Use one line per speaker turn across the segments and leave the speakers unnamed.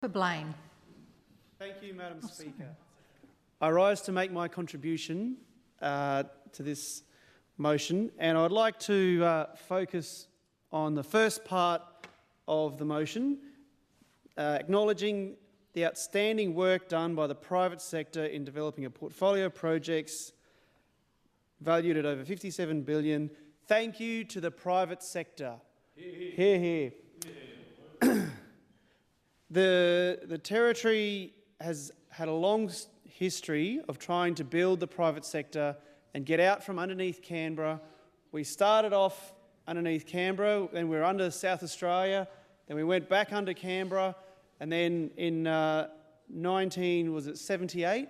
For Blaine.
Thank you, Madam Speaker. I rise to make my contribution to this motion, and I'd like to focus on the first part of the motion, acknowledging the outstanding work done by the private sector in developing a portfolio of projects valued at over $57 billion. Thank you to the private sector. Hear, hear. The Territory has had a long history of trying to build the private sector and get out from underneath Canberra. We started off underneath Canberra, then we were under South Australia, then we went back under Canberra, and then in 1978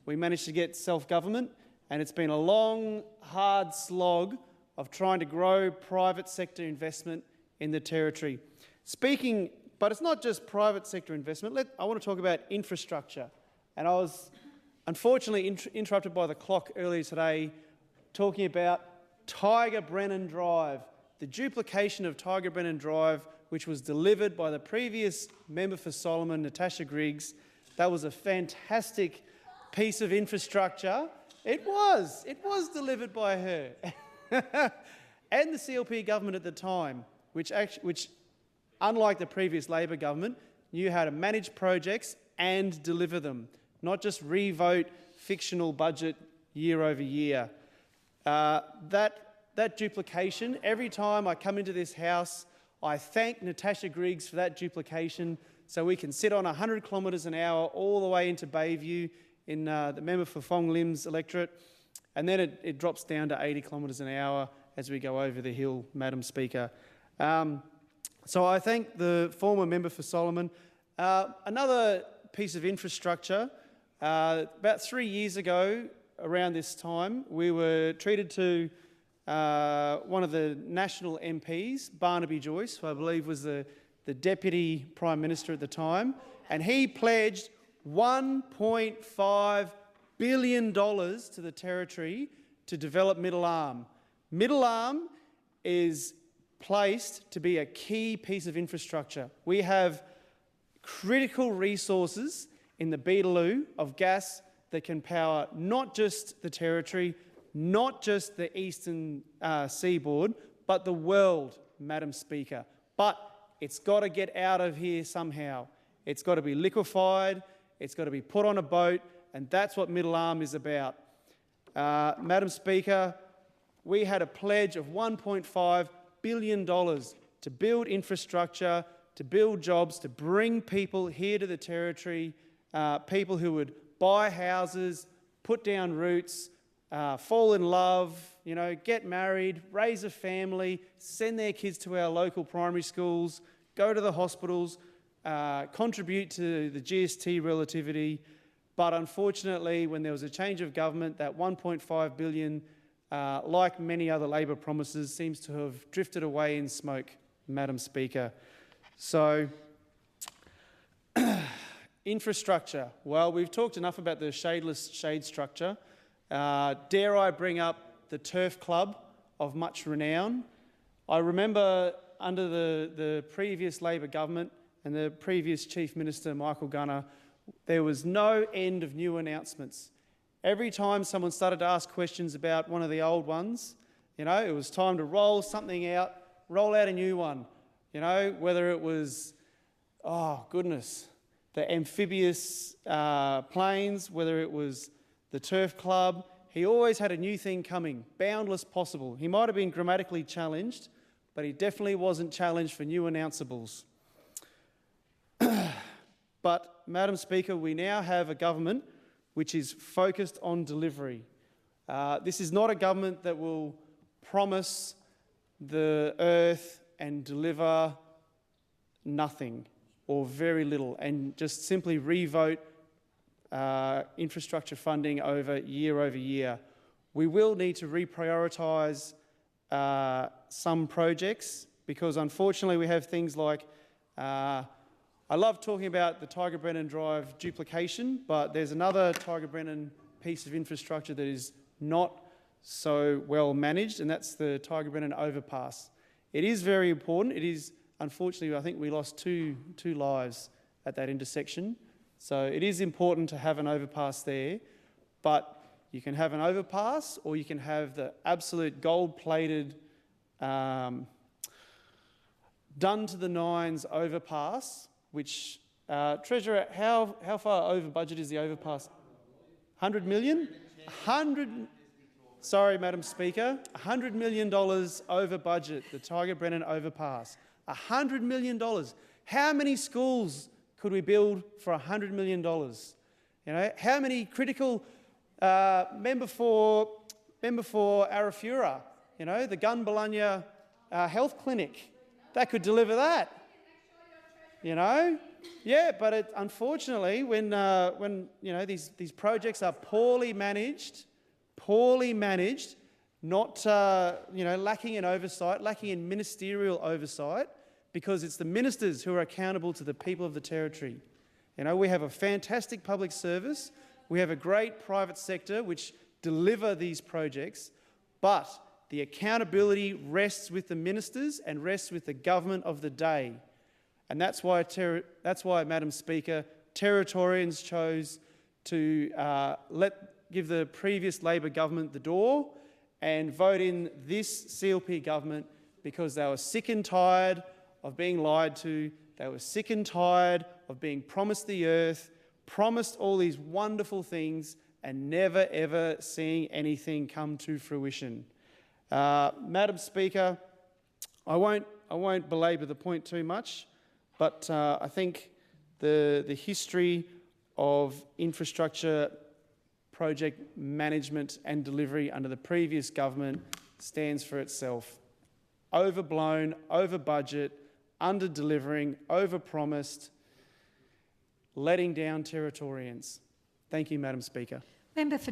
we managed to get self-government, and it's been a long, hard slog of trying to grow private sector investment in the Territory. But it's not just private sector investment. I want to talk about infrastructure. And I was unfortunately interrupted by the clock earlier today talking about Tiger Brennan Drive, the duplication of Tiger Brennan Drive, which was delivered by the previous member for Solomon, Natasha Griggs. That was a fantastic piece of infrastructure. It was delivered by her. And the CLP government at the time, which unlike the previous Labor government, knew how to manage projects and deliver them, not just revote fictional budget year over year. That duplication, every time I come into this House, I thank Natasha Griggs for that duplication so we can sit on 100 kilometres an hour all the way into Bayview in the member for Fong Lim's electorate, and then it drops down to 80 kilometres an hour as we go over the hill, Madam Speaker. So I thank the former member for Solomon. Another piece of infrastructure, about 3 years ago around this time, we were treated to one of the national MPs, Barnaby Joyce, who I believe was the Deputy Prime Minister at the time, and he pledged $1.5 billion to the Territory to develop Middle Arm. Middle Arm is placed to be a key piece of infrastructure. We have critical resources in the Beetaloo of gas that can power not just the Territory, not just the eastern seaboard, but the world, Madam Speaker. But it's got to get out of here somehow. It's got to be liquefied, it's got to be put on a boat, and that's what Middle Arm is about. Madam Speaker, we had a pledge of $1.5 billion to build infrastructure, to build jobs, to bring people here to the Territory, people who would buy houses, put down roots, fall in love, get married, raise a family, send their kids to our local primary schools, go to the hospitals, contribute to the GST relativity. But unfortunately, when there was a change of government, that $1.5 billion, like many other Labor promises, seems to have drifted away in smoke, Madam Speaker. So, infrastructure. Well, we've talked enough about the shadeless shade structure. Dare I bring up the Turf Club of much renown? I remember under the previous Labor government and the previous Chief Minister, Michael Gunner, there was no end of new announcements. Every time someone started to ask questions about one of the old ones, it was time to roll something out, roll out a new one. Whether it was, oh goodness, the amphibious planes, whether it was the Turf Club, he always had a new thing coming, boundless possible. He might have been grammatically challenged, but he definitely wasn't challenged for new announceables. But, Madam Speaker, we now have a government which is focused on delivery. This is not a government that will promise the earth and deliver nothing or very little and just simply revote infrastructure funding over year. We will need to reprioritise some projects because unfortunately we have things like I love talking about the Tiger Brennan Drive duplication, but there's another Tiger Brennan piece of infrastructure that is not so well managed, and that's the Tiger Brennan overpass. It is very important. It is, unfortunately, I think we lost two lives at that intersection. So it is important to have an overpass there, but you can have an overpass or you can have the absolute gold-plated, done to the nines overpass, which, Treasurer, how far over budget is the overpass? 100 million? 100, sorry, Madam Speaker, $100 million over budget, the Tiger Brennan overpass. $100 million. How many schools could we build for $100 million? You know, how many critical, member for Arafura, you know, the Gunbalanya Health Clinic, that could deliver that. You know, yeah, but unfortunately, when you know these projects are poorly managed, not you know, lacking in oversight, lacking in ministerial oversight, because it's the ministers who are accountable to the people of the Territory. You know, we have a fantastic public service, we have a great private sector which deliver these projects, but the accountability rests with the ministers and rests with the government of the day. And that's why, Madam Speaker, Territorians chose to give the previous Labor government the door and vote in this CLP government, because they were sick and tired of being lied to. They were sick and tired of being promised the earth, promised all these wonderful things, and never ever seeing anything come to fruition. Madam Speaker, I won't belabor the point too much, but I think the history of infrastructure project management and delivery under the previous government stands for itself. Overblown, over budget, under-delivering, over-promised, letting down Territorians. Thank you, Madam Speaker.
Member for